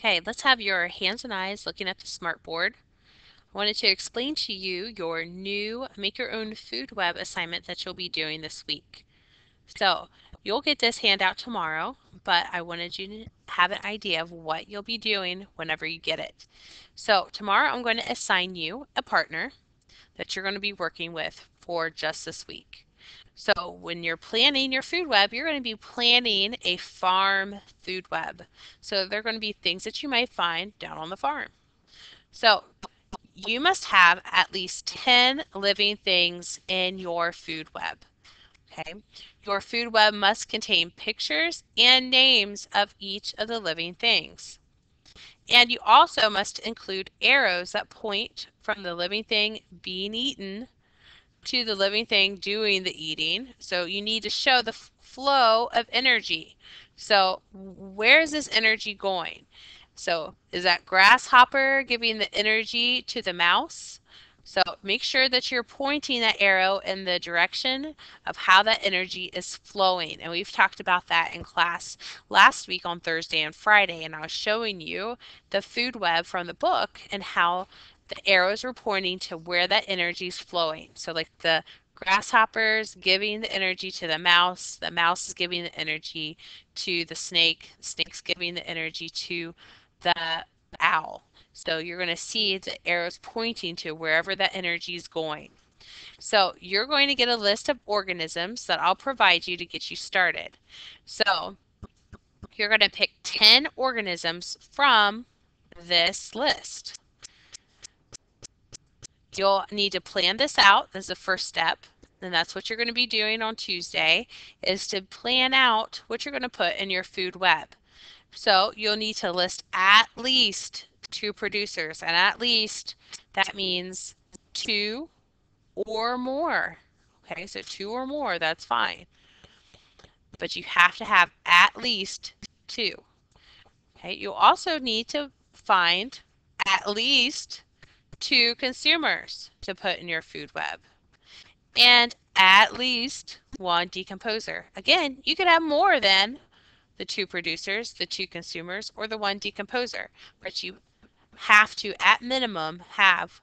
Okay, let's have your hands and eyes looking at the smartboard. I wanted to explain to you your new Make Your Own Food Web assignment that you'll be doing this week. So you'll get this handout tomorrow, but I wanted you to have an idea of what you'll be doing whenever you get it. So tomorrow I'm going to assign you a partner that you're going to be working with for just this week. So when you're planning your food web, you're going to be planning a farm food web. So they're going to be things that you might find down on the farm. So you must have at least 10 living things in your food web. Okay. Your food web must contain pictures and names of each of the living things. And you also must include arrows that point from the living thing being eaten to the living thing doing the eating. So you need to show the flow of energy. So where is this energy going? So is that grasshopper giving the energy to the mouse? So make sure that you're pointing that arrow in the direction of how that energy is flowing. And we've talked about that in class last week on Thursday and Friday. And I was showing you the food web from the book and how the arrows were pointing to where that energy is flowing. So like the grasshoppers giving the energy to the mouse is giving the energy to the snake's giving the energy to the owl. So you're going to see the arrows pointing to wherever that energy is going. So you're going to get a list of organisms that I'll provide you to get you started. So you're going to pick 10 organisms from this list. You'll need to plan this out as the first step. And that's what you're going to be doing on Tuesday, is to plan out what you're going to put in your food web. So you'll need to list at least 2 producers, and at least that means 2 or more. Okay, so 2 or more, that's fine. But you have to have at least 2. Okay, you'll also need to find at least 2 consumers to put in your food web, and at least 1 decomposer. Again, you could have more than the 2 producers, the 2 consumers, or the 1 decomposer, but you have to, at minimum, have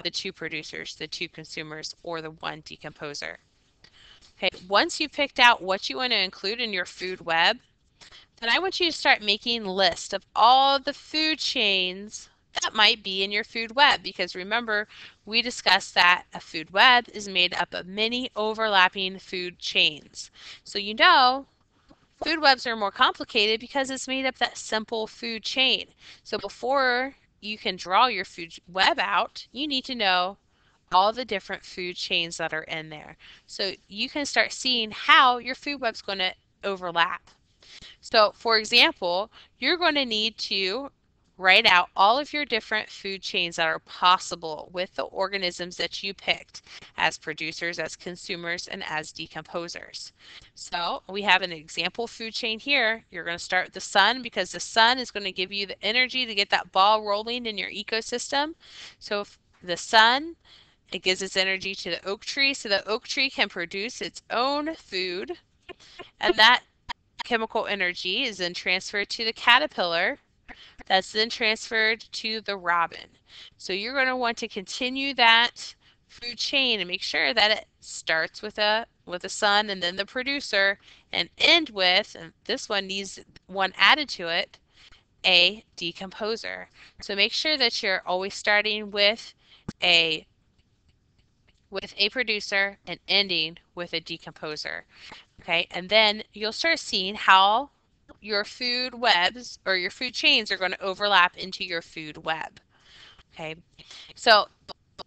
the 2 producers, the 2 consumers, or the 1 decomposer. Okay, once you've picked out what you want to include in your food web, then I want you to start making lists of all the food chains that might be in your food web, because remember, we discussed that a food web is made up of many overlapping food chains. So you know food webs are more complicated because it's made up that simple food chain. So before you can draw your food web out, you need to know all the different food chains that are in there. So you can start seeing how your food web's going to overlap. So for example, you're going to need to write out all of your different food chains that are possible with the organisms that you picked as producers, as consumers, and as decomposers. So we have an example food chain here. You're going to start with the sun, because the sun is going to give you the energy to get that ball rolling in your ecosystem. So if the sun, it gives its energy to the oak tree, so the oak tree can produce its own food, and that chemical energy is then transferred to the caterpillar, that's then transferred to the robin. So you're going to want to continue that food chain and make sure that it starts with a sun and then the producer, and end with, and this one needs one added to it, a decomposer. So make sure that you're always starting with a producer and ending with a decomposer. Okay, and then you'll start seeing how your food webs or your food chains are going to overlap into your food web. Okay, so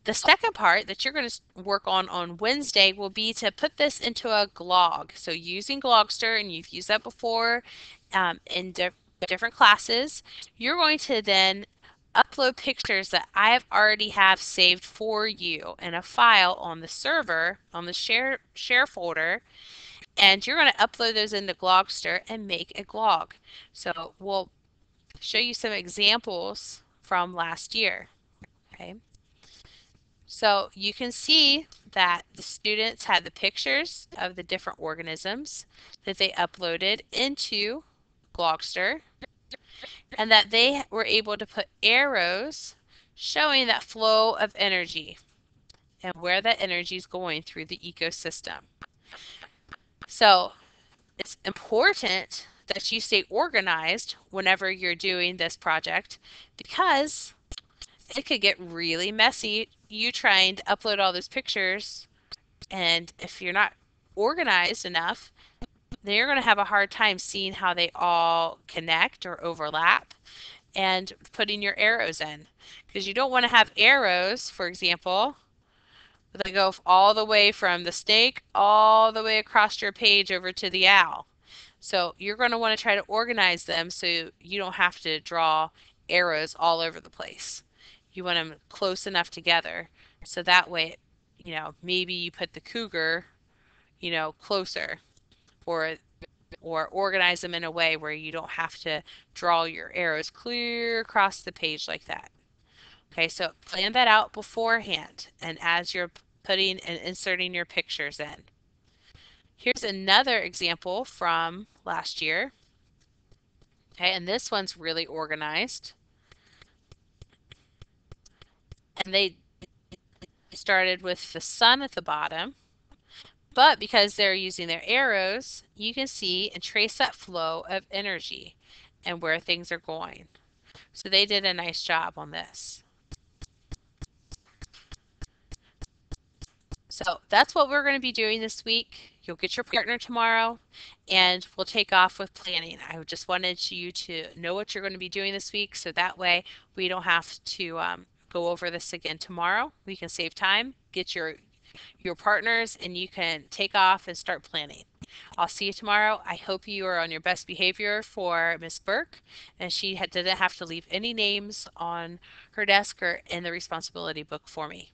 the second part that you're going to work on Wednesday will be to put this into a glog. So using Glogster, and you've used that before in different classes, you're going to then upload pictures that I've already have saved for you in a file on the server, on the share folder, and you're going to upload those into Glogster and make a glog. So we'll show you some examples from last year. Okay. So you can see that the students had the pictures of the different organisms that they uploaded into Glogster. and that they were able to put arrows showing that flow of energy and where that energy is going through the ecosystem. So it's important that you stay organized whenever you're doing this project because it could get really messy. You trying to upload all those pictures, and if you're not organized enough, then you're going to have a hard time seeing how they all connect or overlap and putting your arrows in. Because you don't want to have arrows, for example, that go all the way from the snake all the way across your page over to the owl. So you're going to want to try to organize them so you don't have to draw arrows all over the place. You want them close enough together so that way, maybe you put the cougar, closer, or organize them in a way where you don't have to draw your arrows clear across the page like that. Okay, so plan that out beforehand and as you're putting and inserting your pictures in. Here's another example from last year. Okay, and this one's really organized. And they started with the sun at the bottom, but because they're using their arrows, you can see and trace that flow of energy and where things are going. So they did a nice job on this. So that's what we're going to be doing this week. You'll get your partner tomorrow and we'll take off with planning. I just wanted you to know what you're going to be doing this week so that way we don't have to go over this again tomorrow. We can save time, get your partners, and you can take off and start planning. I'll see you tomorrow. I hope you are on your best behavior for Miss Burke and she didn't have to leave any names on her desk or in the responsibility book for me.